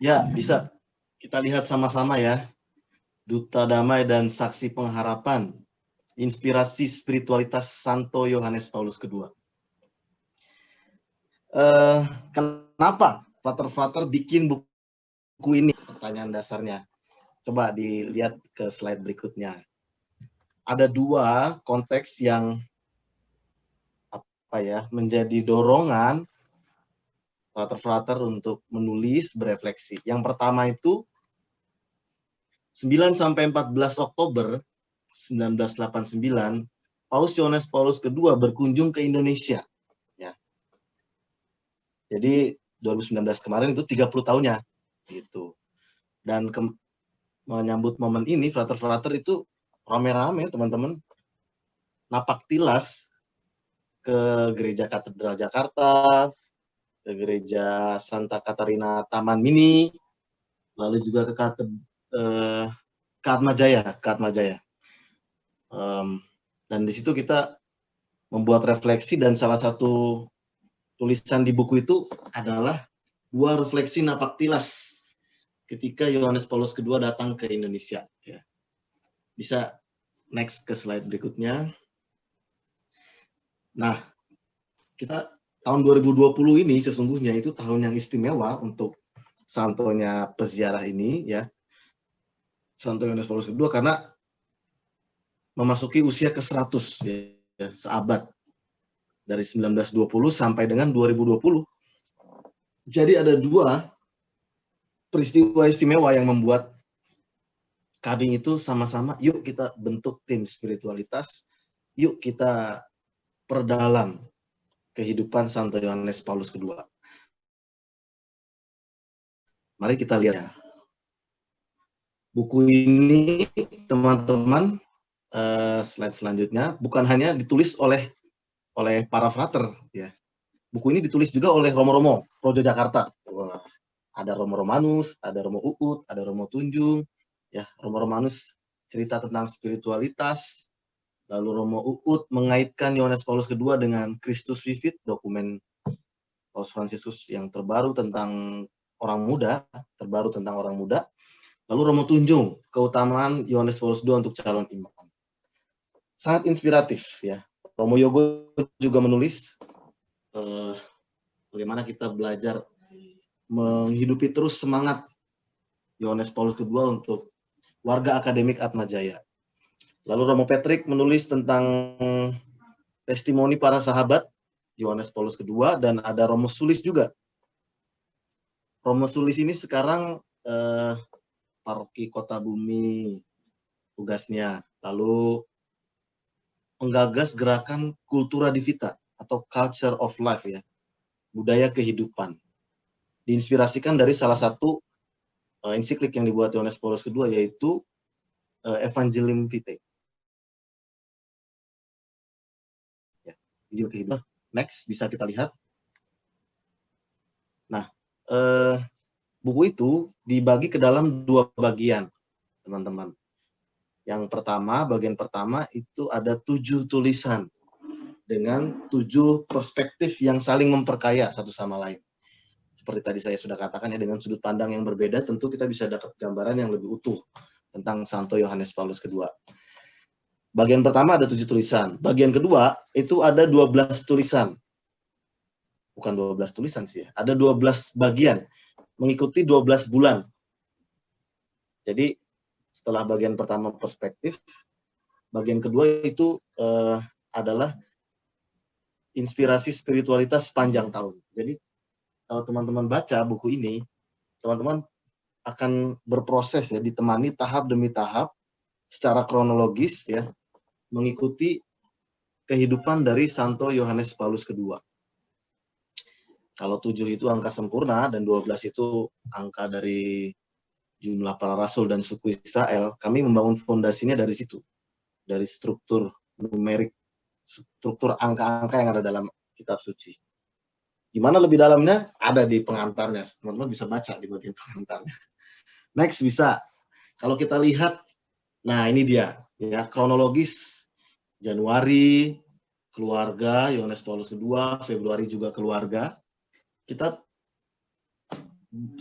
Ya, bisa kita lihat sama-sama ya. Duta Damai dan Saksi Pengharapan, Inspirasi Spiritualitas Santo Yohanes Paulus II. Kenapa Frater-Frater bikin buku ini? Pertanyaan dasarnya. Coba dilihat ke slide berikutnya. Ada dua konteks yang menjadi dorongan Frater-Frater untuk menulis, berefleksi. Yang pertama itu 9 sampai 14 Oktober 1989, Paus Yohanes Paulus II berkunjung ke Indonesia. Ya. Jadi 2019 kemarin itu 30 tahunnya. Gitu. Dan menyambut momen ini, Frater-Frater itu rame-rame, teman-teman, napak tilas ke Gereja Katedral Jakarta, ke Gereja Santa Katarina Taman Mini, lalu juga ke Atmajaya. Dan di situ kita membuat refleksi, dan salah satu tulisan di buku itu adalah dua refleksi napak tilas ketika Yohanes Paulus II datang ke Indonesia. Ya. Bisa next ke slide berikutnya. Nah, kita tahun 2020 ini sesungguhnya itu tahun yang istimewa untuk santonya peziarah ini, ya. Santo Yohanes Paulus II, karena memasuki usia ke-100, ya, seabad. Dari 1920 sampai dengan 2020. Jadi ada dua peristiwa istimewa yang membuat kami itu sama-sama, yuk kita bentuk tim spiritualitas, yuk kita perdalam kehidupan Santo Yohanes Paulus II. Mari kita lihat ya. Buku ini, teman-teman, slide selanjutnya, bukan hanya ditulis oleh para frater, ya. Buku ini ditulis juga oleh Romo-Romo Projo Jakarta. Wah, ada Romo Romanus, ada Romo Uut, ada Romo Tunjung, ya. Romo Romanus cerita tentang spiritualitas, lalu Romo Uut mengaitkan Yohanes Paulus II dengan Christus Vivit, dokumen Paus Fransiskus yang terbaru tentang orang muda, Lalu Romo Tunjung, keutamaan Yohanes Paulus II untuk calon imam. Sangat inspiratif, ya. Romo Yogo juga menulis bagaimana kita belajar menghidupi terus semangat Yohanes Paulus II untuk warga akademik Atmajaya. Lalu Romo Patrick menulis tentang testimoni para sahabat Yohanes Paulus II, dan ada Romo Sulis juga. Romo Sulis ini sekarang Paroki Kota Bumi tugasnya. Lalu menggagas gerakan Cultura Divita atau Culture of Life, ya, budaya kehidupan. Diinspirasikan dari salah satu ensiklik yang dibuat Yohanes Paulus II, yaitu Evangelium Vitae. Ya, Injil kehidupan. Next, bisa kita lihat. Nah, buku itu dibagi ke dalam dua bagian, teman-teman. Yang pertama, bagian pertama itu ada 7 tulisan dengan 7 perspektif yang saling memperkaya satu sama lain. Seperti tadi saya sudah katakan, ya, dengan sudut pandang yang berbeda, tentu kita bisa dapat gambaran yang lebih utuh tentang Santo Yohanes Paulus II. Bagian pertama ada 7 tulisan. Bagian kedua itu ada 12 tulisan. Bukan 12 tulisan sih, ya. Ada 12 bagian, mengikuti 12 bulan. Jadi setelah bagian pertama perspektif, bagian kedua itu adalah inspirasi spiritualitas sepanjang tahun. Jadi kalau teman-teman baca buku ini, teman-teman akan berproses, ya, ditemani tahap demi tahap secara kronologis, ya, mengikuti kehidupan dari Santo Yohanes Paulus II. Kalau 7 itu angka sempurna dan 12 itu angka dari jumlah para rasul dan suku Israel, kami membangun fondasinya dari situ. Dari struktur numerik, struktur angka-angka yang ada dalam kitab suci. Gimana lebih dalamnya? Ada di pengantarnya. Teman-teman bisa baca di bagian pengantarnya. Next, bisa. Kalau kita lihat, nah ini dia, ya, kronologis. Januari, keluarga, Yohanes Paulus II, Februari juga keluarga. Kita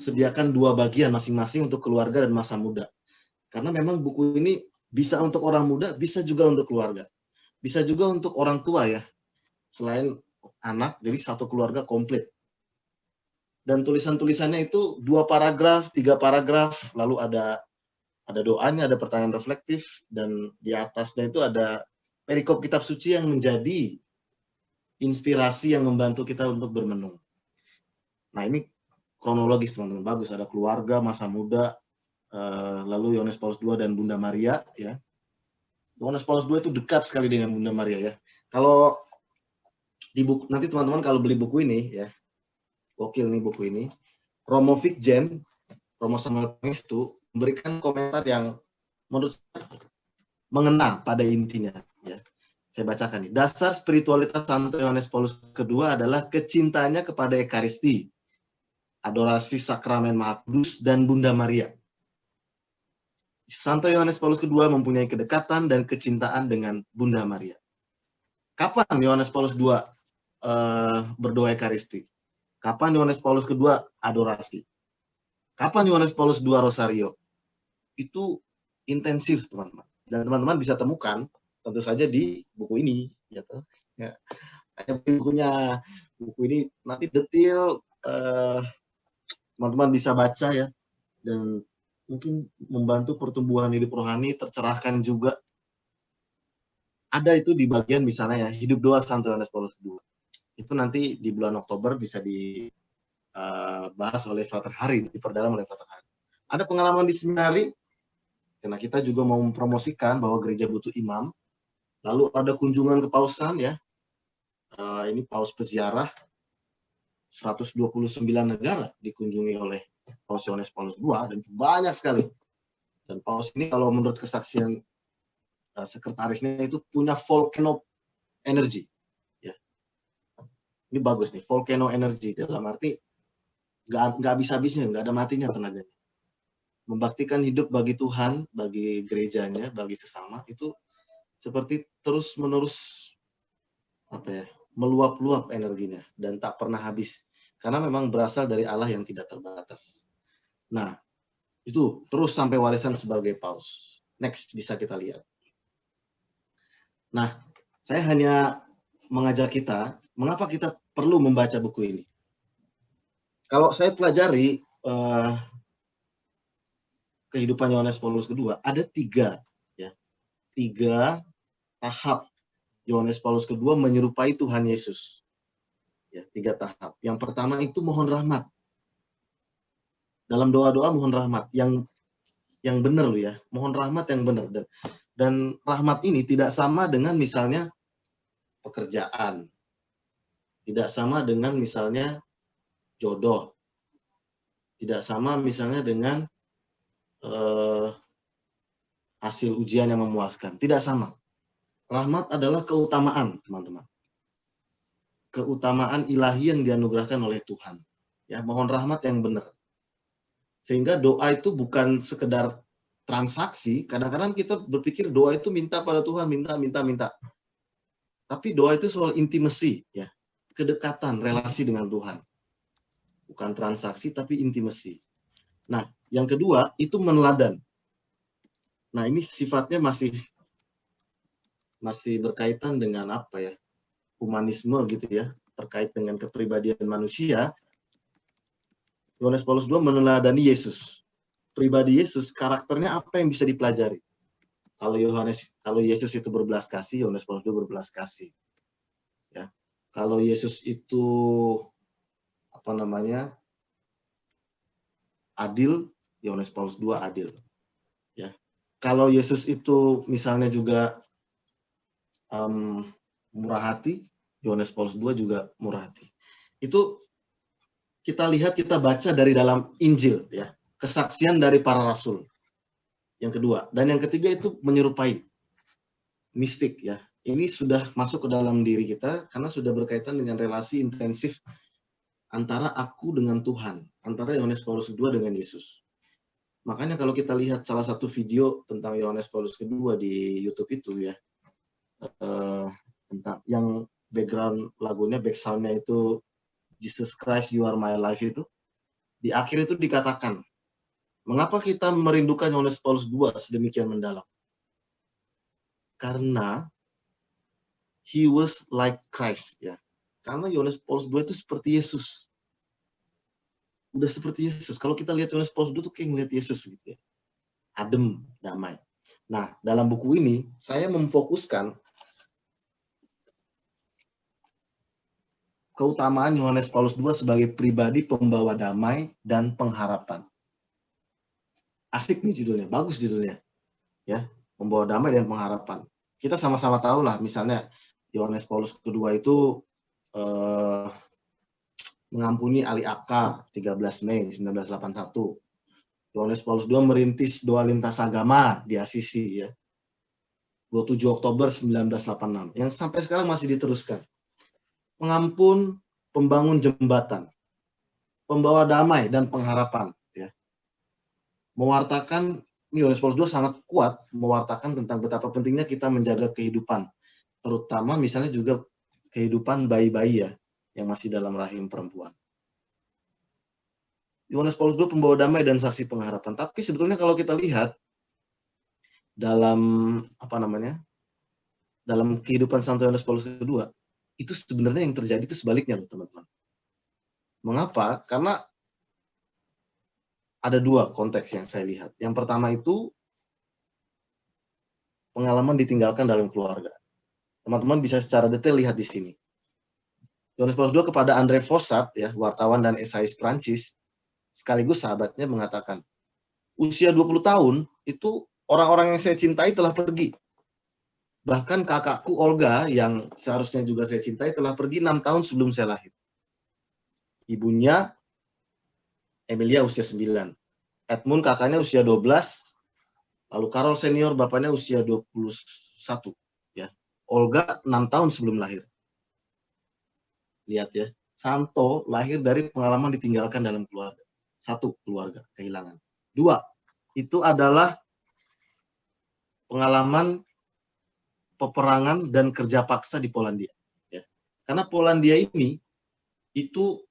sediakan 2 bagian masing-masing untuk keluarga dan masa muda. Karena memang buku ini bisa untuk orang muda, bisa juga untuk keluarga. Bisa juga untuk orang tua ya. Selain anak, jadi satu keluarga komplit. Dan tulisan-tulisannya itu 2 paragraf, 3 paragraf, lalu ada doanya, ada pertanyaan reflektif, dan di atasnya itu ada perikop kitab suci yang menjadi inspirasi yang membantu kita untuk bermenung. Nah, ini kronologis teman-teman, bagus, ada keluarga, masa muda, lalu Yohanes Paulus II dan Bunda Maria ya. Yohanes Paulus II itu dekat sekali dengan Bunda Maria ya. Kalau di buku, nanti teman-teman kalau beli buku ini ya, gokil nih buku ini. Romo Vikjen, Romo Samuel Pangestu memberikan komentar yang menurut saya mengena pada intinya ya. Saya bacakan nih. Dasar spiritualitas Santo Yohanes Paulus II adalah kecintaannya kepada Ekaristi, adorasi sakramen Maha Kudus, dan Bunda Maria. Santo Yohanes Paulus II mempunyai kedekatan dan kecintaan dengan Bunda Maria. Kapan Yohanes Paulus II berdoa Ekaristi? Kapan Yohanes Paulus II adorasi? Kapan Yohanes Paulus II rosario? Itu intensif, teman-teman. Dan teman-teman bisa temukan tentu saja di buku ini. Gitu. Ya. Buku ini nanti detail, teman-teman bisa baca ya. Dan mungkin membantu pertumbuhan hidup rohani, tercerahkan juga. Ada itu di bagian misalnya ya, hidup doa Santo Yohanes Paulus II. Itu nanti di bulan Oktober bisa dibahas oleh Frater Hari, diperdalam oleh Frater Hari. Ada pengalaman di seminari, karena kita juga mau mempromosikan bahwa gereja butuh imam. Lalu ada kunjungan kepausan ya, ini paus peziarah, 129 negara dikunjungi oleh Paus Yohanes Paulus II, dan banyak sekali. Dan paus ini kalau menurut kesaksian sekretarisnya itu punya volcano energy. Ya. Ini bagus nih, volcano energy, dalam arti nggak habis-habisnya, nggak ada matinya tenaganya. Membaktikan hidup bagi Tuhan, bagi gerejanya, bagi sesama, itu seperti terus-menerus meluap-luap energinya dan tak pernah habis. Karena memang berasal dari Allah yang tidak terbatas. Nah, itu terus sampai warisan sebagai paus. Next, bisa kita lihat. Nah, saya hanya mengajak kita, mengapa kita perlu membaca buku ini? Kalau saya pelajari kehidupan Yohanes Paulus II, ada 3 tahap Yohanes Paulus II menyerupai Tuhan Yesus. Ya, 3 tahap. Yang pertama itu mohon rahmat. Dalam doa-doa mohon rahmat yang benar loh ya. Mohon rahmat yang benar. Dan rahmat ini tidak sama dengan misalnya pekerjaan. Tidak sama dengan misalnya jodoh. Tidak sama misalnya dengan hasil ujian yang memuaskan. Tidak sama. Rahmat adalah keutamaan, teman-teman. Keutamaan ilahi yang dianugerahkan oleh Tuhan. Ya, mohon rahmat yang benar. Sehingga doa itu bukan sekedar transaksi. Kadang-kadang kita berpikir doa itu minta pada Tuhan, minta. Tapi doa itu soal intimacy, ya, kedekatan, relasi dengan Tuhan. Bukan transaksi, tapi intimacy. Nah, yang kedua itu meneladan. Nah, ini sifatnya masih berkaitan dengan apa ya? Humanisme gitu ya, terkait dengan kepribadian manusia. Yohanes Paulus II meneladani Yesus. Pribadi Yesus, karakternya apa yang bisa dipelajari? Kalau Yesus itu berbelas kasih, Yohanes Paulus II berbelas kasih. Ya. Kalau Yesus itu adil, Yohanes Paulus II adil. Ya. Kalau Yesus itu misalnya juga murah hati, Yohanes Paulus II juga murah hati. Itu kita lihat, kita baca dari dalam Injil, ya, kesaksian dari para rasul. Yang kedua, dan yang ketiga itu menyerupai mistik, ya. Ini sudah masuk ke dalam diri kita karena sudah berkaitan dengan relasi intensif antara aku dengan Tuhan, antara Yohanes Paulus II dengan Yesus. Makanya kalau kita lihat salah satu video tentang Yohanes Paulus II di YouTube itu ya, tentang yang background lagunya, backsoundnya itu Jesus Christ You Are My Life itu, Di akhir itu dikatakan, mengapa kita merindukan Yohanes Paulus II sedemikian mendalam? Karena he was like Christ, ya. Karena Yohanes Paulus II itu seperti Yesus. Udah seperti Yesus. Kalau kita lihat Yohanes Paulus II itu kayak ngeliat Yesus gitu ya. Adem, damai. Nah, dalam buku ini saya memfokuskan keutamaan Yohanes Paulus II sebagai pribadi pembawa damai dan pengharapan. Asik nih judulnya, bagus judulnya. Ya, membawa damai dan pengharapan. Kita sama-sama tahu lah, misalnya Yohanes Paulus II itu mengampuni Ali Akbar 13 Mei 1981. Yohanes Paulus II merintis doa lintas agama di Asisi, ya. 27 Oktober 1986, yang sampai sekarang masih diteruskan. Pengampun, pembangun jembatan, pembawa damai dan pengharapan, ya. Mewartakan, Yohanes Paulus II sangat kuat mewartakan tentang betapa pentingnya kita menjaga kehidupan, terutama misalnya juga kehidupan bayi-bayi, ya, yang masih dalam rahim perempuan. Yohanes Paulus II pembawa damai dan saksi pengharapan. Tapi sebetulnya kalau kita lihat dalam dalam kehidupan Santo Yohanes Paulus II, itu sebenarnya yang terjadi itu sebaliknya, teman-teman. Mengapa? Karena ada dua konteks yang saya lihat. Yang pertama itu pengalaman ditinggalkan dalam keluarga. Teman-teman bisa secara detail lihat di sini. Yohanes Paulus II kepada André Fossat, ya, wartawan dan esais Prancis, sekaligus sahabatnya, mengatakan, usia 20 tahun itu orang-orang yang saya cintai telah pergi. Bahkan kakakku Olga yang seharusnya juga saya cintai telah pergi 6 tahun sebelum saya lahir. Ibunya Emilia usia 9. Edmund kakaknya usia 12. Lalu Karol senior bapaknya usia 21. Ya. Olga 6 tahun sebelum lahir. Lihat, ya. Santo lahir dari pengalaman ditinggalkan dalam keluarga. Satu, keluarga, kehilangan. Dua, itu adalah pengalaman peperangan dan kerja paksa di Polandia. Ya. Karena Polandia ini itu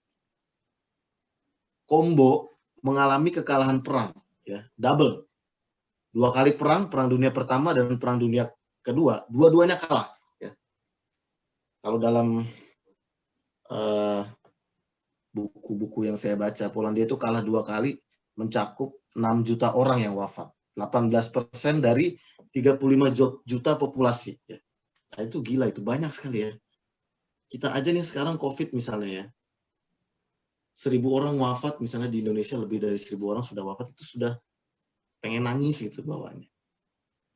combo mengalami kekalahan perang, ya, double. 2 kali perang dunia pertama dan perang dunia kedua, dua-duanya kalah. Ya. Kalau dalam buku-buku yang saya baca, Polandia itu kalah 2 kali, mencakup 6 juta orang yang wafat. 18% dari 35 juta populasi. Ya. Nah, itu gila, itu banyak sekali, ya. Kita aja nih sekarang COVID misalnya, ya. 1.000 orang wafat, misalnya di Indonesia lebih dari 1.000 orang sudah wafat, itu sudah pengen nangis gitu bawaannya.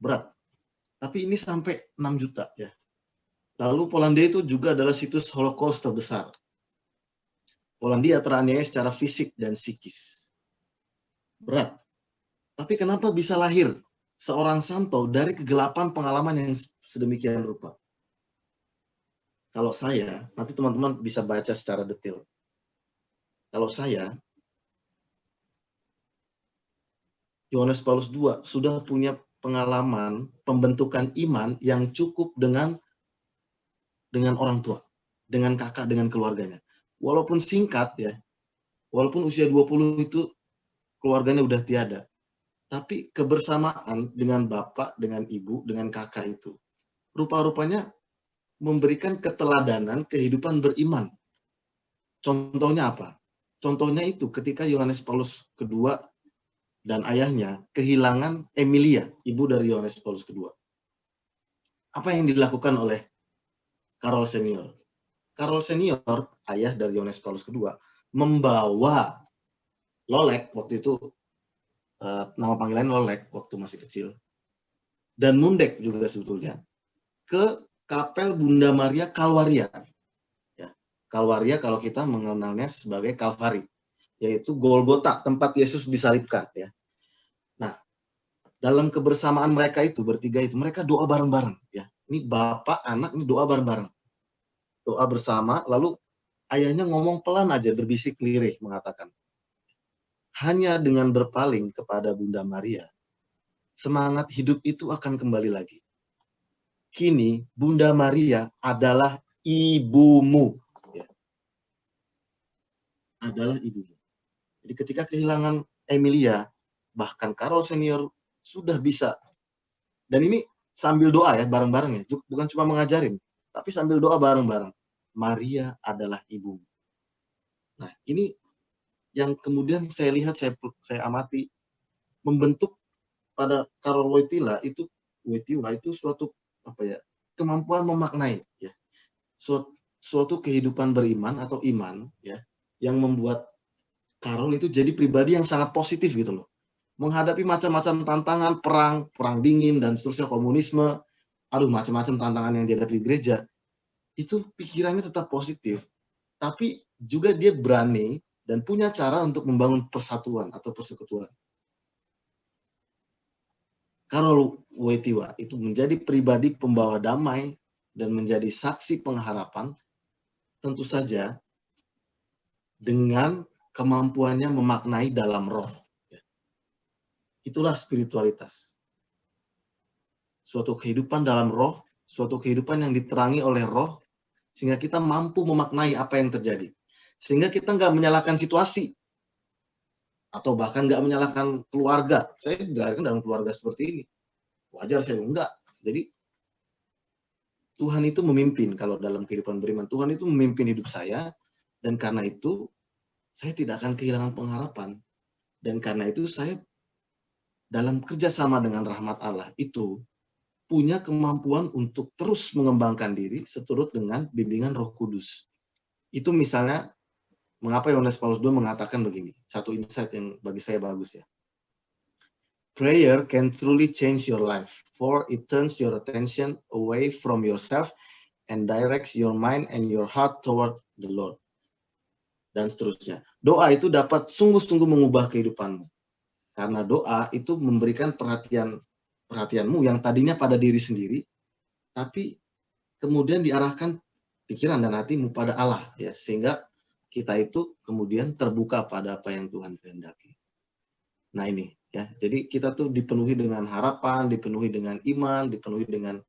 Berat. Tapi ini sampai 6 juta, ya. Lalu Polandia itu juga adalah situs Holocaust terbesar. Polandia teraniaya secara fisik dan psikis. Berat. Tapi kenapa bisa lahir seorang santo dari kegelapan pengalaman yang sedemikian rupa? Kalau saya, nanti teman-teman bisa baca secara detail. Kalau saya, Yohanes Paulus II sudah punya pengalaman pembentukan iman yang cukup dengan orang tua, dengan kakak, dengan keluarganya. Walaupun singkat, ya, walaupun usia 20 itu keluarganya udah tiada, tapi kebersamaan dengan bapak, dengan ibu, dengan kakak itu rupa-rupanya memberikan keteladanan kehidupan beriman. Contohnya apa? Contohnya itu ketika Yohanes Paulus II dan ayahnya kehilangan Emilia, ibu dari Yohanes Paulus II. Apa yang dilakukan oleh Karol senior? Karol senior, ayah dari Yohanes Paulus II, membawa Lolek, waktu itu nama panggilan Lolek waktu masih kecil, dan Mundek juga sebetulnya, ke Kapel Bunda Maria Kalwaria. Ya, Kalwaria kalau kita mengenalnya sebagai Kalvari, yaitu Golgota, tempat Yesus disalibkan. Ya. Nah, dalam kebersamaan mereka itu, bertiga itu, mereka doa bareng-bareng. Ya. Ini bapak, anak, ini doa bareng-bareng. Doa bersama, lalu ayahnya ngomong pelan aja, berbisik lirih, mengatakan, hanya dengan berpaling kepada Bunda Maria, semangat hidup itu akan kembali lagi. Kini Bunda Maria adalah ibumu. Ya. Adalah ibumu. Jadi ketika kehilangan Emilia, bahkan Carol senior sudah bisa. Dan ini sambil doa ya, bareng-bareng ya. Bukan cuma mengajarin, tapi sambil doa bareng-bareng. Maria adalah ibumu. Nah, ini yang kemudian saya lihat, saya amati, membentuk pada Carol Wojtyla itu suatu kemampuan memaknai ya. Suatu kehidupan beriman atau iman ya, yang membuat Carol itu jadi pribadi yang sangat positif gitu loh. Menghadapi macam-macam tantangan, perang dingin dan seterusnya, komunisme, macam-macam tantangan yang dihadapi gereja, itu pikirannya tetap positif. Tapi juga dia berani dan punya cara untuk membangun persatuan atau persekutuan. Carol Wojtyla itu menjadi pribadi pembawa damai dan menjadi saksi pengharapan, tentu saja dengan kemampuannya memaknai dalam roh. Itulah spiritualitas. Suatu kehidupan dalam roh, suatu kehidupan yang diterangi oleh roh, sehingga kita mampu memaknai apa yang terjadi. Sehingga kita nggak menyalahkan situasi, atau bahkan nggak menyalahkan keluarga. Saya dilahirkan dalam keluarga seperti ini. Wajar saya enggak. Jadi Tuhan itu memimpin kalau dalam kehidupan beriman. Tuhan itu memimpin hidup saya, dan karena itu saya tidak akan kehilangan pengharapan. Dan karena itu saya dalam kerjasama dengan rahmat Allah itu punya kemampuan untuk terus mengembangkan diri seturut dengan bimbingan Roh Kudus. Itu misalnya mengapa Yohanes Paulus II mengatakan begini, satu insight yang bagi saya bagus ya. Prayer can truly change your life, for it turns your attention away from yourself and directs your mind and your heart toward the Lord. Dan seterusnya. Doa itu dapat sungguh-sungguh mengubah kehidupanmu. Karena doa itu memberikan perhatianmu yang tadinya pada diri sendiri, tapi kemudian diarahkan pikiran dan hatimu pada Allah, ya, sehingga kita itu kemudian terbuka pada apa yang Tuhan kehendaki. Nah ini, ya, jadi kita tuh dipenuhi dengan harapan, dipenuhi dengan iman, dipenuhi dengan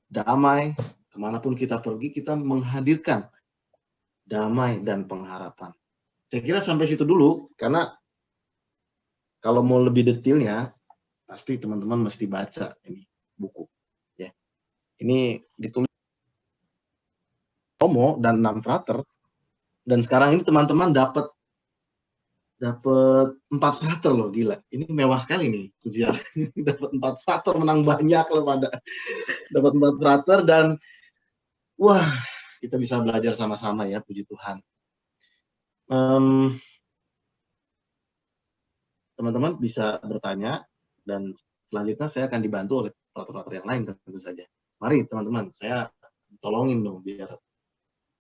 damai. Kemanapun kita pergi, kita menghadirkan damai dan pengharapan. Saya kira sampai situ dulu, karena kalau mau lebih detailnya, pasti teman-teman mesti baca ini buku. Ya, ini ditulis Romo dan 6 frater, dan sekarang ini teman-teman dapat 4 frater loh, gila. Ini mewah sekali nih, ujian. Dapat 4 frater, menang banyak loh pada. Dapat 4 frater dan wah, kita bisa belajar sama-sama ya, puji Tuhan. Teman-teman bisa bertanya dan selanjutnya saya akan dibantu oleh frater-frater yang lain tentu saja. Mari teman-teman, saya tolongin dong biar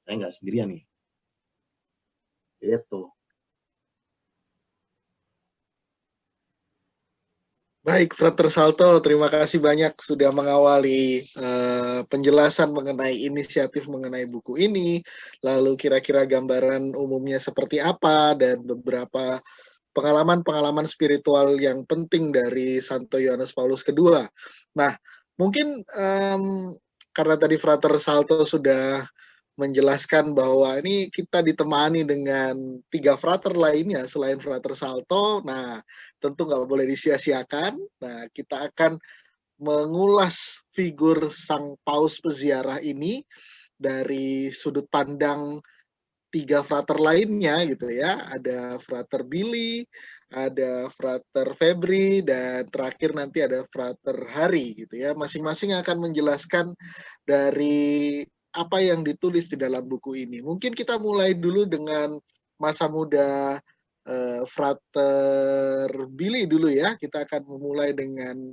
saya nggak sendirian nih. Itu. Baik, Frater Salto, terima kasih banyak sudah mengawali penjelasan mengenai inisiatif mengenai buku ini, lalu kira-kira gambaran umumnya seperti apa, dan beberapa pengalaman-pengalaman spiritual yang penting dari Santo Yohanes Paulus II. Nah, mungkin karena tadi Frater Salto sudah menjelaskan bahwa ini kita ditemani dengan 3 frater lainnya selain Frater Salto. Nah, tentu nggak boleh disia-siakan. Nah, kita akan mengulas figur Sang Paus Peziarah ini dari sudut pandang 3 frater lainnya gitu ya. Ada Frater Billy, ada Frater Febri, dan terakhir nanti ada Frater Hari gitu ya. Masing-masing akan menjelaskan dari apa yang ditulis di dalam buku ini. Mungkin kita mulai dulu dengan masa muda Frater Billy dulu ya. Kita akan memulai dengan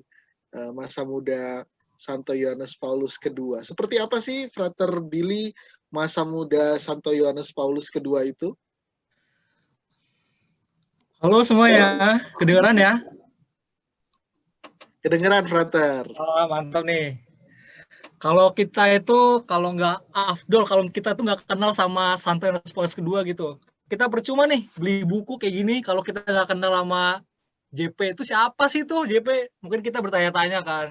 masa muda Santo Yohanes Paulus II. Seperti apa sih Frater Billy masa muda Santo Yohanes Paulus II itu? Halo semua ya, kedengeran ya? Kedengeran, Frater. Oh, mantap nih. Kalau kita itu, kalau nggak afdol, kalau kita tuh nggak kenal sama Santo Yohanes Paulus II gitu. Kita percuma nih beli buku kayak gini, kalau kita nggak kenal sama JP itu siapa sih tuh JP? Mungkin kita bertanya-tanya kan.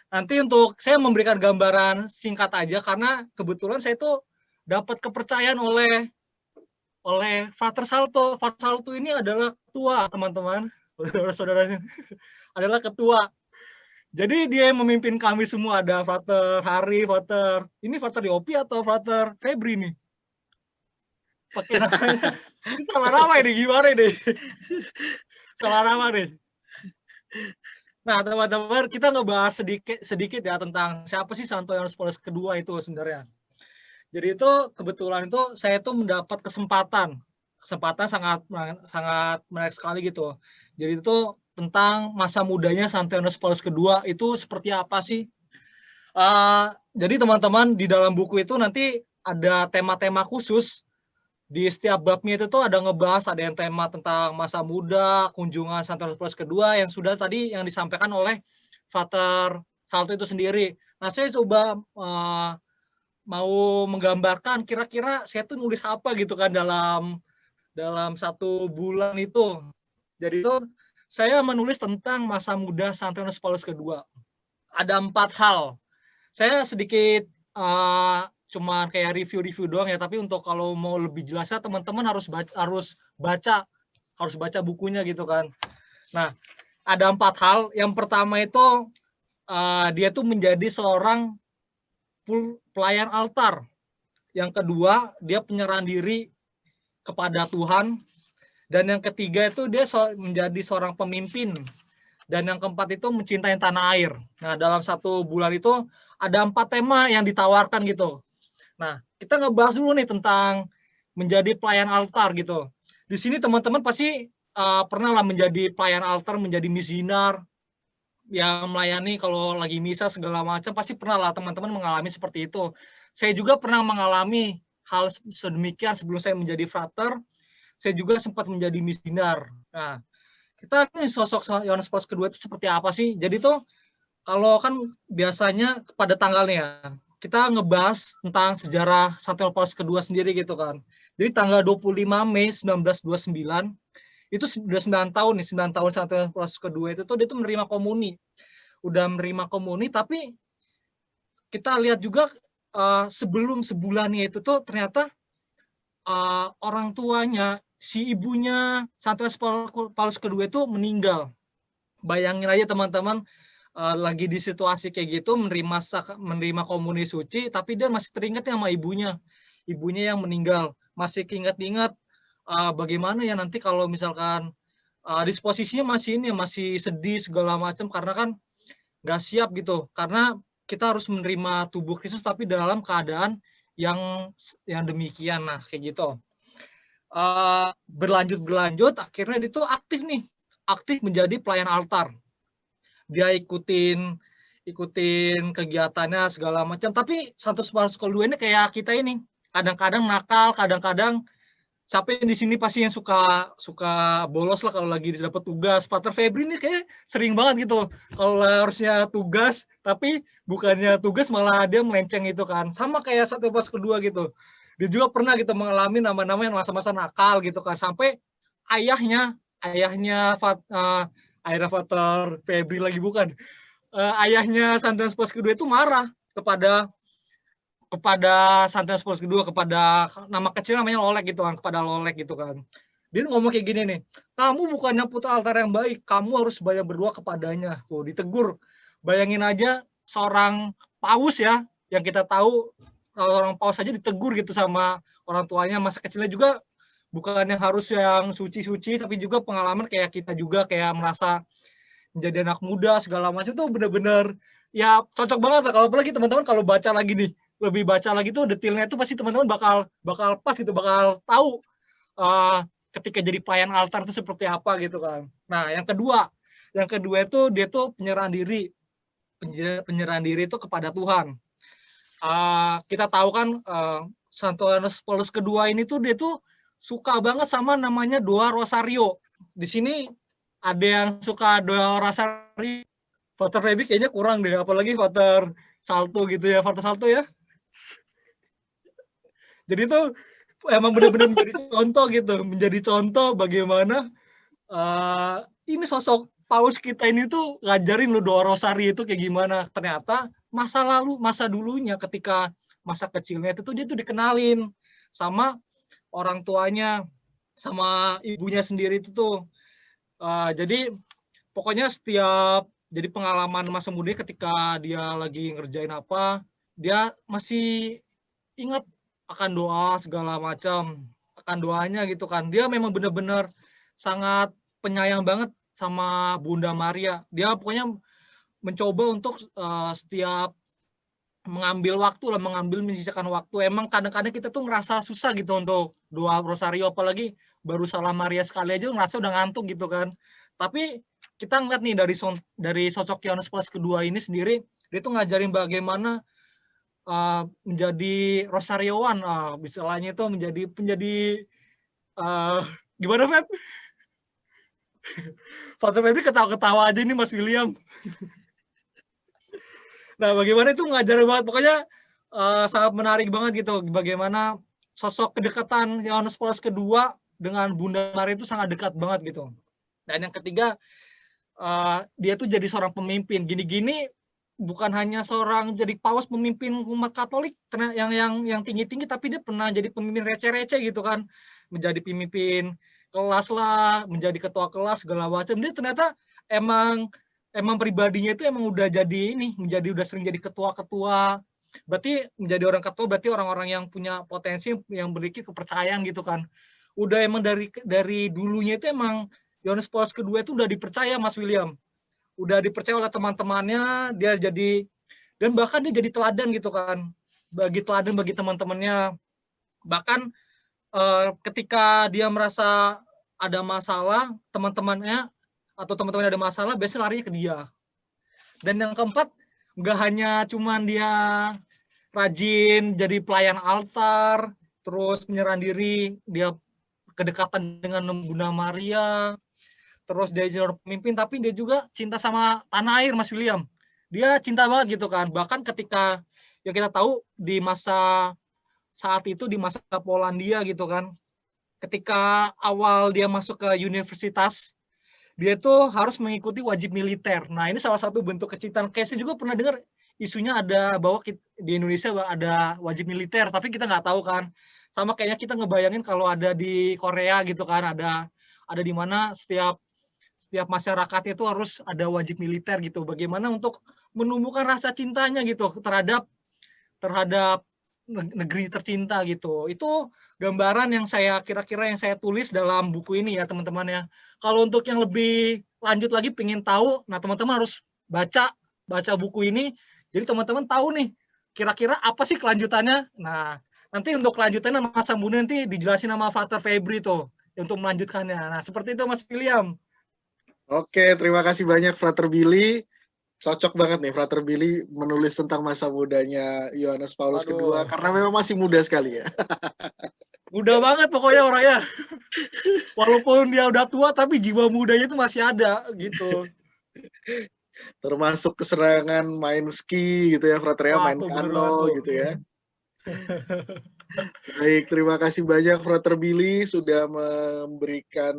Nanti untuk saya memberikan gambaran singkat aja, karena kebetulan saya tuh dapat kepercayaan oleh oleh Frater Salto. Frater Salto ini adalah ketua, teman-teman. Saudara-saudara adalah ketua. Jadi dia yang memimpin kami semua. Ada Frater Hari, Frater ini Frater Yopi atau Frater Febri nih? Pakai namanya. Ini salah nama ini, gimana nih? Salah nama nih. Nah, teman-teman, kita ngebahas sedikit ya tentang siapa sih Santo Yohanes Paulus kedua itu sebenarnya. Jadi itu kebetulan itu saya tuh mendapat kesempatan sangat menarik sekali gitu. Jadi itu tentang masa mudanya Santo Yohanes Paulus kedua itu seperti apa sih? Jadi teman-teman di dalam buku itu nanti ada tema-tema khusus. Di setiap babnya itu tuh ada ngebahas, ada yang tema tentang masa muda, kunjungan Santo Yohanes Paulus kedua yang sudah tadi yang disampaikan oleh Frater Salto itu sendiri. Nah, saya coba mau menggambarkan kira-kira saya tuh nulis apa gitu kan dalam 1 bulan itu. Jadi itu saya menulis tentang masa muda Santo Yohanes Paulus kedua. Ada 4 hal. Saya sedikit cuma kayak review doang ya, tapi untuk kalau mau lebih jelasnya teman-teman harus baca bukunya gitu kan. Nah, ada 4 hal. Yang pertama itu dia tuh menjadi seorang pelayan altar. Yang kedua, dia penyerahan diri kepada Tuhan. Dan yang ketiga itu dia menjadi seorang pemimpin. Dan yang keempat itu mencintai tanah air. Nah, dalam 1 bulan itu ada 4 tema yang ditawarkan gitu. Nah, kita ngebahas dulu nih tentang menjadi pelayan altar gitu. Di sini teman-teman pasti pernah lah menjadi pelayan altar, menjadi misinar, yang melayani kalau lagi misa segala macam, pasti pernah lah teman-teman mengalami seperti itu. Saya juga pernah mengalami hal sedemikian sebelum saya menjadi frater. Saya juga sempat menjadi misinar. Nah, kita ini sosok Yohanes Paulus kedua itu seperti apa sih? Jadi tuh kalau kan biasanya pada tanggalnya kita ngebahas tentang sejarah Santo Yohanes Paulus kedua sendiri gitu kan. Jadi tanggal 25 Mei 1929 itu sudah 9 tahun nih, 9 tahun Santo Yohanes Paulus kedua itu tuh dia tuh menerima komuni. Udah menerima komuni, tapi kita lihat juga sebelum sebulannya itu tuh ternyata orang tuanya, si ibunya Santo Yohanes Paulus kedua itu meninggal. Bayangin aja teman-teman, lagi di situasi kayak gitu menerima komuni suci, tapi dia masih teringat sama ibunya yang meninggal, masih ingat-ingat bagaimana ya nanti kalau misalkan disposisinya masih sedih segala macam karena kan nggak siap gitu, karena kita harus menerima tubuh Kristus tapi dalam keadaan yang demikian. Nah kayak gitu berlanjut akhirnya dia tuh aktif menjadi pelayan altar. Dia ikutin kegiatannya segala macam, tapi Santo Yohanes Paulus kedua ini kayak kita ini kadang-kadang nakal, kadang-kadang siapa yang di sini pasti yang suka bolos lah kalau lagi dapat tugas. Frater Febri ini kayak sering banget gitu kalau harusnya tugas tapi bukannya tugas malah dia melenceng itu kan, sama kayak Santo Yohanes Paulus kedua gitu. Dia juga pernah gitu mengalami nama-nama yang masa-masa nakal gitu kan, sampai ayahnya Frater Febri lagi bukan. Ayahnya Santo Yohanes Paulus kedua itu marah kepada Santo Yohanes Paulus kedua, kepada nama kecil namanya Lolek gitu kan, kepada Lolek gitu kan. Dia ngomong kayak gini nih, kamu bukannya putra altar yang baik, kamu harus banyak berdoa kepadanya. Tuh, ditegur. Bayangin aja seorang paus ya, yang kita tahu orang paus aja ditegur gitu sama orang tuanya, masa kecilnya juga bukan yang harus yang suci-suci, tapi juga pengalaman kayak kita juga, kayak merasa menjadi anak muda segala macam tuh bener-bener ya cocok banget lah. Kalau apalagi teman-teman kalau baca lagi nih, lebih baca lagi tuh detailnya tuh pasti teman-teman bakal pas gitu, bakal tahu ketika jadi pelayan altar itu seperti apa gitu kan. Nah yang kedua itu dia tuh penyerahan diri itu kepada Tuhan. Kita tahu kan Santo Yohanes Paulus kedua ini tuh dia tuh suka banget sama namanya doa rosario. Di sini ada yang suka doa rosario. Frater Febri kayaknya kurang deh, apalagi Frater Salto gitu ya, Frater Salto ya. Jadi itu emang benar-benar menjadi contoh bagaimana ini sosok paus kita ini tuh ngajarin lu doa rosari itu kayak gimana. Ternyata masa dulunya ketika masa kecilnya itu tuh dia tuh dikenalin sama orang tuanya sama ibunya sendiri itu tuh. Jadi pokoknya setiap jadi pengalaman masa muda ketika dia lagi ngerjain apa, dia masih ingat akan doa segala macam, akan doanya gitu kan. Dia memang benar-benar sangat penyayang banget sama Bunda Maria. Dia pokoknya mencoba untuk setiap mengambil waktu lah, menyisihkan waktu. Emang kadang-kadang kita tuh ngerasa susah gitu untuk doa rosario, apalagi baru salam Maria sekali aja ngerasa udah ngantuk gitu kan. Tapi kita ngeliat nih dari sosok Yohanes Paulus kedua ini sendiri, dia tuh ngajarin bagaimana menjadi rosariowan, misalnya itu menjadi gimana Feb? Father Febri ketawa-ketawa aja ini Mas William. Nah, bagaimana itu ngajarin banget, pokoknya sangat menarik banget gitu, bagaimana sosok kedekatan Yohanes Paulus kedua dengan Bunda Maria itu sangat dekat banget gitu. Dan yang ketiga, dia tuh jadi seorang pemimpin. Gini-gini bukan hanya seorang jadi paus pemimpin umat Katolik yang tinggi-tinggi, tapi dia pernah jadi pemimpin receh-receh gitu kan, menjadi pemimpin kelas lah, menjadi ketua kelas segala macam. Dia ternyata emang pribadinya itu emang udah jadi udah sering jadi ketua-ketua. Berarti menjadi orang ketua berarti orang-orang yang punya potensi, yang memiliki kepercayaan gitu kan. Udah emang dari dulunya itu emang Yohanes Paulus kedua itu udah dipercaya Mas William. Udah dipercaya oleh teman-temannya, dia jadi, dan bahkan dia jadi teladan gitu kan. Bagi teman-temannya. Bahkan ketika dia merasa ada masalah, teman-temannya ada masalah, biasanya larinya ke dia. Dan yang keempat, nggak hanya cuman dia rajin jadi pelayan altar, terus menyerah diri, dia kedekatan dengan Bunda Maria, terus dia jadi pemimpin, tapi dia juga cinta sama tanah air, Mas William. Dia cinta banget gitu kan. Bahkan ketika yang kita tahu di masa saat itu, di masa Polandia gitu kan, ketika awal dia masuk ke universitas, dia tuh harus mengikuti wajib militer. Nah, ini salah satu bentuk kecintaan. Kayaknya juga pernah dengar isunya ada bahwa di Indonesia ada wajib militer, tapi kita nggak tahu kan. Sama kayaknya kita ngebayangin kalau ada di Korea gitu kan, ada di mana setiap masyarakatnya itu harus ada wajib militer gitu. Bagaimana untuk menumbuhkan rasa cintanya gitu terhadap negeri tercinta gitu. Itu gambaran yang kira-kira yang saya tulis dalam buku ini ya teman-teman ya. Kalau untuk yang lebih lanjut lagi pengen tahu, nah teman-teman harus baca buku ini. Jadi teman-teman tahu nih kira-kira apa sih kelanjutannya. Nah, nanti untuk kelanjutannya Mas Sambuni nanti dijelasin sama Frater Febri tuh untuk melanjutkannya. Nah, seperti itu Mas William. Oke, terima kasih banyak Frater Billy. Cocok banget nih Frater Billy menulis tentang masa mudanya Yohanes Paulus kedua karena memang masih muda sekali ya. Muda banget pokoknya orangnya. Walaupun dia udah tua tapi jiwa mudanya itu masih ada gitu. Termasuk keserangan main ski gitu ya Frater ya, main kano gitu ya. Baik, terima kasih banyak Frater Billy sudah memberikan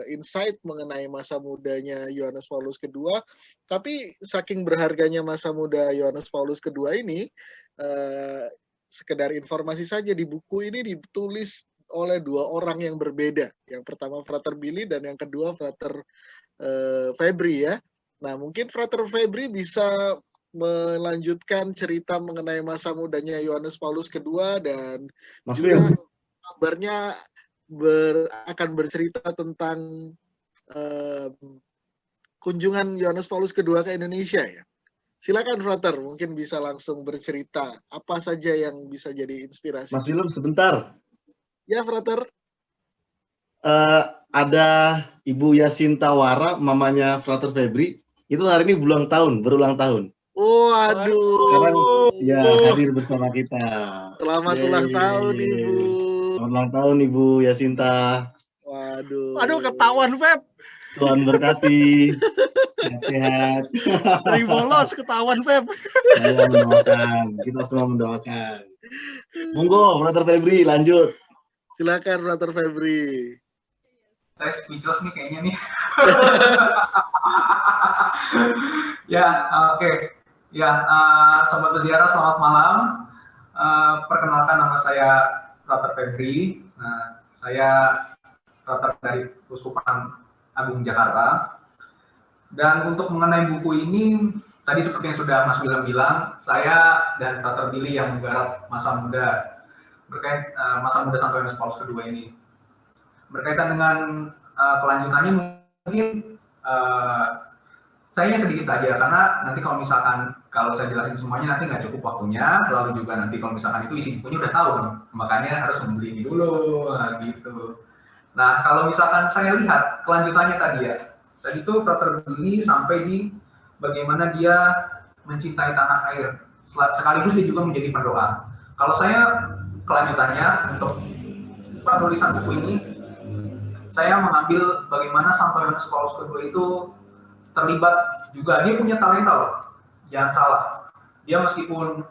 insight mengenai masa mudanya Yohanes Paulus kedua. Tapi saking berharganya masa muda Yohanes Paulus kedua ini, sekedar informasi saja, di buku ini ditulis oleh dua orang yang berbeda. Yang pertama Frater Billy dan yang kedua Frater Febri ya. Nah, mungkin Frater Febri bisa melanjutkan cerita mengenai masa mudanya Yohanes Paulus kedua dan Mas juga Will, kabarnya akan bercerita tentang kunjungan Yohanes Paulus kedua ke Indonesia ya. Silakan Frater, mungkin bisa langsung bercerita apa saja yang bisa jadi inspirasi. Mas Willem sebentar. Ya Frater. Ada Ibu Yasinta Wara, mamanya Frater Febri, itu hari ini berulang tahun. Waduh. Sekarang ya hadir bersama kita. Selamat ulang tahun Ibu. Selamat ulang tahun Ibu Yasinta. Waduh. Aduh, ketahuan Feb. Tuhan berkati. Sehat. Dari bolos ketahuan Feb. Saya mendoakan. Kita semua mendoakan. Monggo, Frater Febri, lanjut. Silakan Frater Febri. Saya speechless nih kayaknya nih. Ya, oke. Ya, Sobat Berziarah, selamat malam. Perkenalkan nama saya Frater Febri. Nah, saya frater dari Uskupan Agung Jakarta. Dan untuk mengenai buku ini, tadi seperti yang sudah Mas William bilang, saya dan Frater Billy yang menggarap masa muda berkait masa muda Santo Yohanes Paulus II ini. Berkaitan dengan kelanjutannya mungkin saya sedikit saja, karena nanti kalau saya jelasin semuanya nanti nggak cukup waktunya, lalu juga nanti kalau misalkan itu isi bukunya udah tahu, makanya harus membeli ini dulu, gitu. Nah, kalau misalkan saya lihat kelanjutannya tadi itu Frater Billy sampai di bagaimana dia mencintai tanah air, sekaligus dia juga menjadi pendoa. Kalau saya kelanjutannya untuk penulisan buku ini, saya mengambil bagaimana Santo Yohanes Paulus II itu terlibat juga. Dia punya talenta loh, jangan salah. Dia meskipun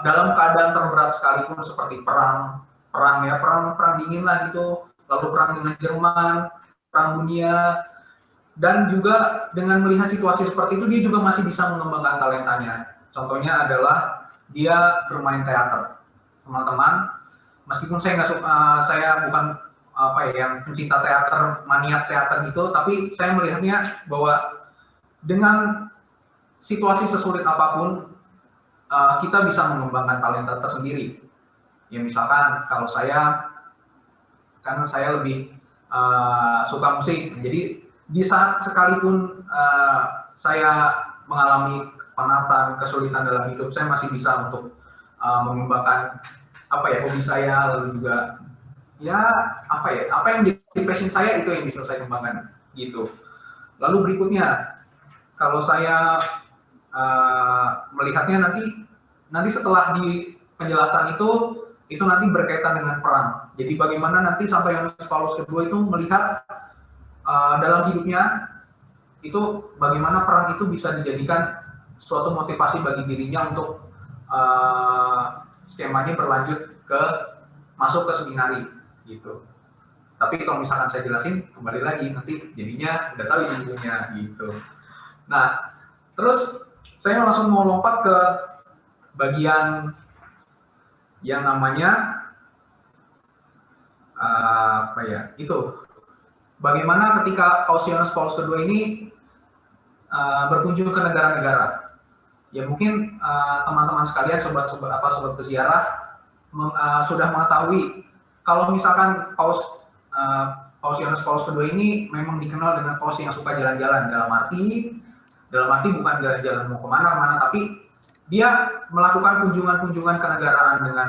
dalam keadaan terberat sekalipun seperti perang dingin lah gitu, lalu perang dengan Jerman, perang dunia, dan juga dengan melihat situasi seperti itu dia juga masih bisa mengembangkan talentanya. Contohnya adalah dia bermain teater, teman-teman. Meskipun saya nggak suka, saya bukan yang pencinta teater, maniak teater gitu, tapi saya melihatnya bahwa dengan situasi sesulit apapun, kita bisa mengembangkan talenta tersendiri. Ya misalkan kalau karena saya lebih suka musik, jadi di saat sekalipun saya mengalami penatan, kesulitan dalam hidup, saya masih bisa untuk mengembangkan hobi saya, lalu juga apa yang jadi passion saya itu yang bisa saya kembangkan gitu. Lalu berikutnya, kalau saya melihatnya nanti setelah di penjelasan itu nanti berkaitan dengan perang. Jadi bagaimana nanti Santo Yohanes Paulus II itu melihat dalam hidupnya itu bagaimana perang itu bisa dijadikan suatu motivasi bagi dirinya untuk skemanya berlanjut masuk ke seminari gitu. Tapi kalau misalkan saya jelasin kembali lagi nanti jadinya udah tahu isinya gitu. Nah, terus saya langsung mau lompat ke bagian yang namanya bagaimana ketika Paus Yohanes Paulus II ini berkunjung ke negara-negara. Ya mungkin teman-teman sekalian, sobat peziarah sudah mengetahui kalau misalkan Paus Yohanes Paulus II ini memang dikenal dengan paus yang suka jalan-jalan, dalam arti bukan jalan-jalan mau kemana-mana, tapi dia melakukan kunjungan-kunjungan kenegaraan dengan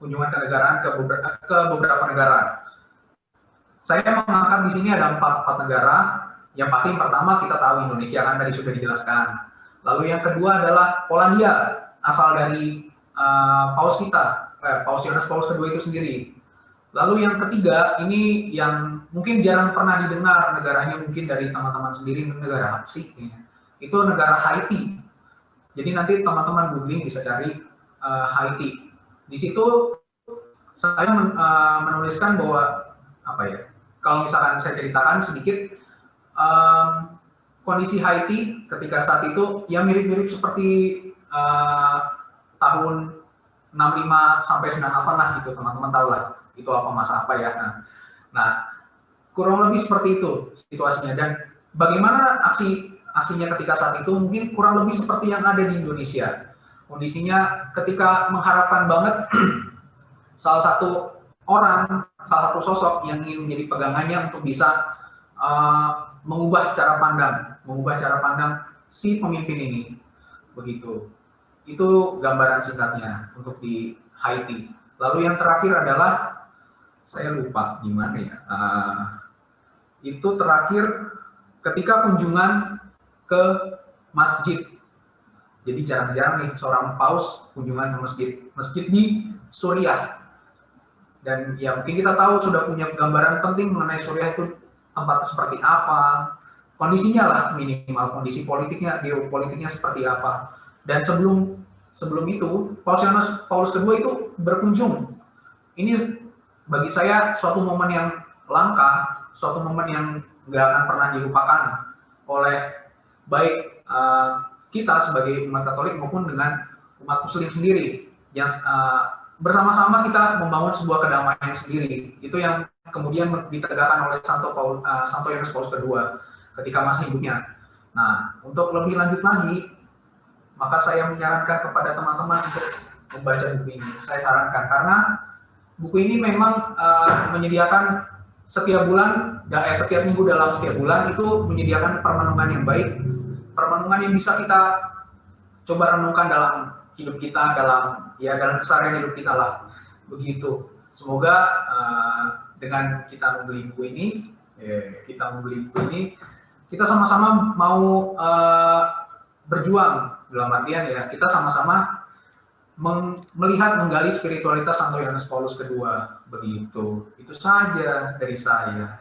kunjungan kenegaraan ke beberapa negara. Saya mengangkat di sini ada empat negara. Yang pasti yang pertama kita tahu Indonesia, kan tadi sudah dijelaskan. Lalu yang kedua adalah Polandia, asal dari Paus kita, Paus Yohanes Paulus II itu sendiri. Lalu yang ketiga, ini yang mungkin jarang pernah didengar negaranya, mungkin dari teman-teman sendiri, negara apa sih? Itu negara Haiti. Jadi nanti teman-teman googling bisa cari Haiti. Di situ saya menuliskan bahwa kalau misalkan saya ceritakan sedikit kondisi Haiti ketika saat itu ya mirip-mirip seperti tahun 65 sampai 98 lah gitu, teman-teman tahu lah itu apa masa apa ya. Nah, kurang lebih seperti itu situasinya. Dan bagaimana aksinya ketika saat itu mungkin kurang lebih seperti yang ada di Indonesia. Kondisinya ketika mengharapkan banget salah satu sosok yang ingin menjadi pegangannya untuk bisa mengubah cara pandang si pemimpin ini, begitu. Itu gambaran singkatnya untuk di Haiti. Lalu yang terakhir adalah saya lupa gimana ya. Itu terakhir ketika kunjungan ke masjid. Jadi jarang-jarang nih seorang paus kunjungan ke masjid di Suriah. Dan ya mungkin kita tahu sudah punya gambaran penting mengenai Suriah itu tempat seperti apa, kondisinya lah minimal, kondisi politiknya, geopolitiknya seperti apa. Dan sebelum itu, Paus Yohanes Paulus II itu berkunjung. Ini bagi saya suatu momen yang langka, suatu momen yang nggak akan pernah dilupakan oleh baik kita sebagai umat Katolik maupun dengan umat Muslim sendiri. bersama-sama kita membangun sebuah kedamaian sendiri. Itu yang kemudian ditegakkan oleh Santo Yohanes Paulus II ketika masa hidupnya. Nah, untuk lebih lanjut lagi, maka saya menyarankan kepada teman-teman untuk membaca buku ini. Saya sarankan karena buku ini memang menyediakan setiap minggu dalam setiap bulan itu menyediakan permenungan yang baik, permenungan yang bisa kita coba renungkan dalam hidup kita, dalam keseharian hidup kita lah, begitu. Semoga dengan kita membeli buku ini, kita sama-sama mau berjuang dalam artian ya kita sama-sama menggali spiritualitas Santo Yohanes Paulus II, begitu. Itu saja dari saya.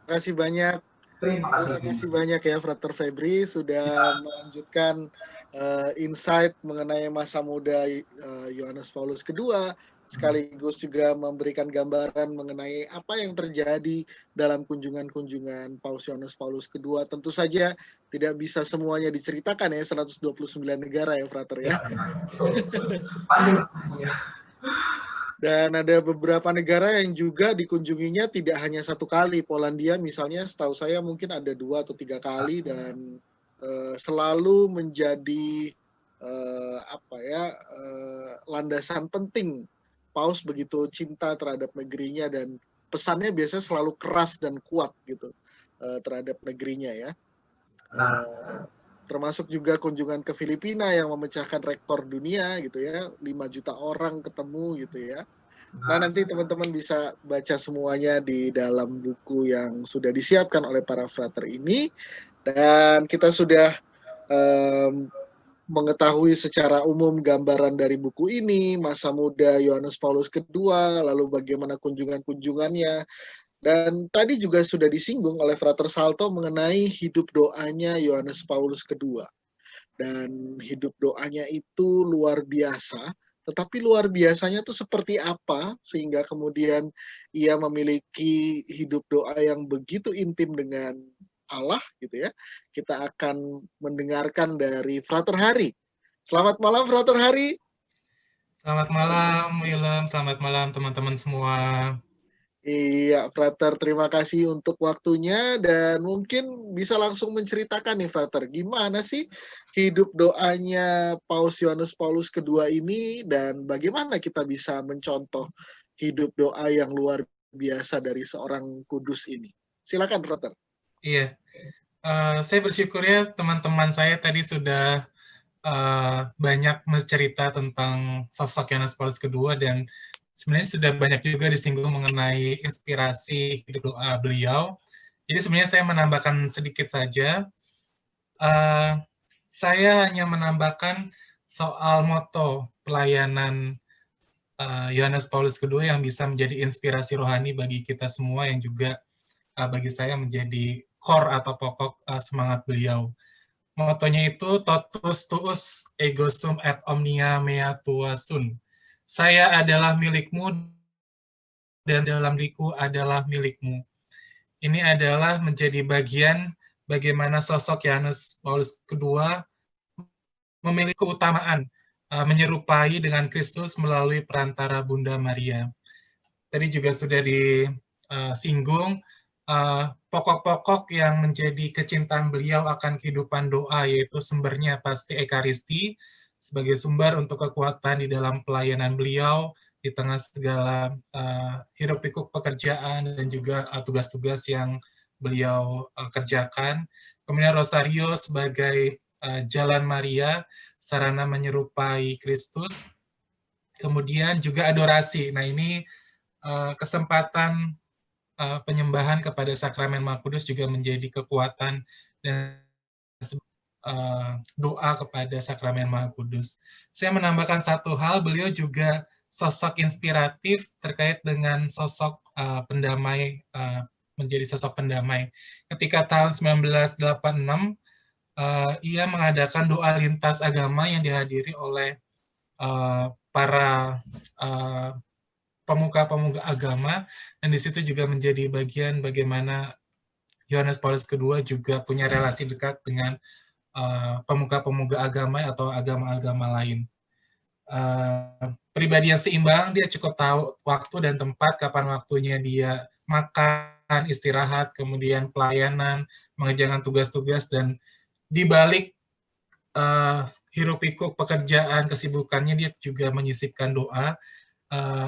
Terima kasih banyak. Terima kasih banyak ya Frater Febri sudah melanjutkan insight mengenai masa muda Yohanes Paulus II, sekaligus juga memberikan gambaran mengenai apa yang terjadi dalam kunjungan-kunjungan Paus Yohanes Paulus II. Tentu saja tidak bisa semuanya diceritakan ya, 129 negara ya Frater ya. Dan ada beberapa negara yang juga dikunjunginya tidak hanya satu kali. Polandia misalnya setahu saya mungkin ada 2 atau 3 kali dan selalu menjadi landasan penting. Paus begitu cinta terhadap negerinya dan pesannya biasanya selalu keras dan kuat gitu terhadap negerinya ya. Termasuk juga kunjungan ke Filipina yang memecahkan rekor dunia gitu ya, 5 juta orang ketemu gitu ya. Nah nanti teman-teman bisa baca semuanya di dalam buku yang sudah disiapkan oleh para frater ini, dan kita sudah mengetahui secara umum gambaran dari buku ini, masa muda Yohanes Paulus II, lalu bagaimana kunjungan-kunjungannya. Dan tadi juga sudah disinggung oleh Frater Salto mengenai hidup doanya Yohanes Paulus II. Dan hidup doanya itu luar biasa, tetapi luar biasanya itu seperti apa sehingga kemudian ia memiliki hidup doa yang begitu intim dengan Allah gitu ya. Kita akan mendengarkan dari Frater Hari. Selamat malam Frater Hari. Selamat malam Willem, selamat malam teman-teman semua. Iya, Frater, terima kasih untuk waktunya dan mungkin bisa langsung menceritakan nih, Frater, gimana sih hidup doanya Paus Yohanes Paulus II ini dan bagaimana kita bisa mencontoh hidup doa yang luar biasa dari seorang kudus ini. Silakan, Frater. Iya, saya bersyukur ya teman-teman saya tadi sudah banyak mencerita tentang sosok Yohanes Paulus II dan sebenarnya sudah banyak juga disinggung mengenai inspirasi hidup doa beliau. Jadi sebenarnya saya menambahkan sedikit saja. Saya hanya menambahkan soal moto pelayanan Yohanes Paulus II yang bisa menjadi inspirasi rohani bagi kita semua yang juga bagi saya menjadi core atau pokok semangat beliau. Motonya itu totus tuus ego sum et omnia mea tua sun. Saya adalah milikmu dan dalam diriku adalah milikmu. Ini adalah menjadi bagian bagaimana sosok Yohanes Paulus II memiliki keutamaan menyerupai dengan Kristus melalui perantara Bunda Maria. Tadi juga sudah disinggung pokok-pokok yang menjadi kecintaan beliau akan kehidupan doa, yaitu sumbernya pasti Ekaristi, sebagai sumber untuk kekuatan di dalam pelayanan beliau di tengah segala hiruk-pikuk pekerjaan dan juga tugas-tugas yang beliau kerjakan. Kemudian Rosario sebagai jalan Maria, sarana menyerupai Kristus. Kemudian juga adorasi. Nah ini kesempatan penyembahan kepada Sakramen Maha Kudus juga menjadi kekuatan dan doa kepada Sakramen Maha Kudus. Saya menambahkan satu hal, beliau juga sosok inspiratif terkait dengan sosok pendamai, menjadi sosok pendamai. Ketika tahun 1986, ia mengadakan doa lintas agama yang dihadiri oleh para pemuka-pemuka agama, dan di situ juga menjadi bagian bagaimana Yohanes Paulus II juga punya relasi dekat dengan pemuka-pemuka agama atau agama-agama lain. pribadi yang seimbang, dia cukup tahu waktu dan tempat, kapan waktunya dia makan, istirahat, kemudian pelayanan, mengerjakan tugas-tugas, dan di balik hiruk pikuk pekerjaan, kesibukannya, dia juga menyisipkan doa.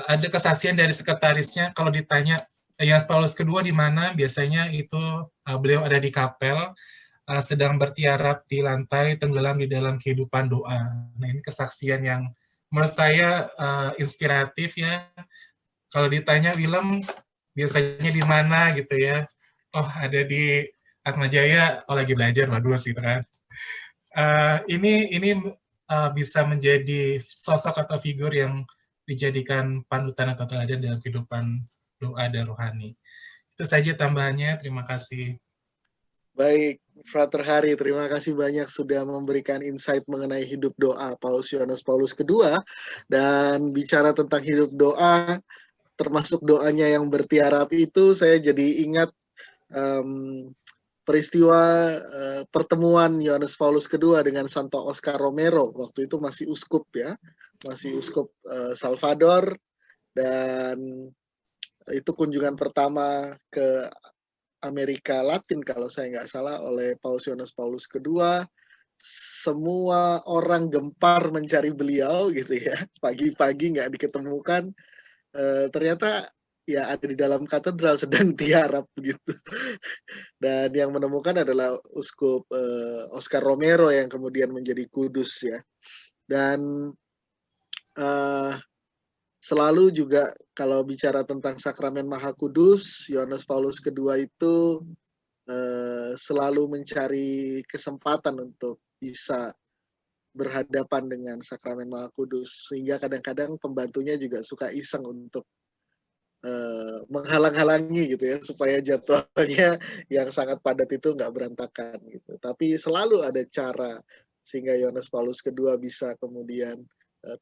Ada kesaksian dari sekretarisnya, kalau ditanya Yohanes Paulus kedua di mana, biasanya itu beliau ada di kapel, sedang bertiarap di lantai, tenggelam di dalam kehidupan doa. Nah, ini kesaksian yang menurut saya inspiratif ya. Kalau ditanya Willem biasanya di mana gitu ya, oh ada di Atma Jaya, oh lagi belajar, bagus gitu kan. Ini bisa menjadi sosok atau figur yang dijadikan panutan atau teladan dalam kehidupan doa dan rohani. Itu saja tambahannya, terima kasih. Baik, Frater Hari, terima kasih banyak sudah memberikan insight mengenai hidup doa Paus Yohanes Paulus kedua. Dan bicara tentang hidup doa, termasuk doanya yang bertiarap itu, saya jadi ingat peristiwa pertemuan Yohanes Paulus kedua dengan Santo Oscar Romero. Waktu itu masih uskup ya, masih uskup Salvador, dan itu kunjungan pertama ke Amerika Latin kalau saya nggak salah oleh Paus Yohanes Paulus kedua. Semua orang gempar mencari beliau gitu ya, pagi-pagi nggak diketemukan, ternyata ya ada di dalam katedral sedang tiarap begitu. Dan yang menemukan adalah uskup Oscar Romero yang kemudian menjadi kudus ya. Dan selalu juga kalau bicara tentang sakramen Maha Kudus, Yohanes Paulus kedua itu selalu mencari kesempatan untuk bisa berhadapan dengan sakramen Maha Kudus, sehingga kadang-kadang pembantunya juga suka iseng untuk menghalang-halangi gitu ya, supaya jadwalnya yang sangat padat itu nggak berantakan gitu. Tapi selalu ada cara sehingga Yohanes Paulus kedua bisa kemudian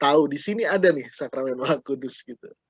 tahu di sini ada nih sakramen Maha Kudus gitu.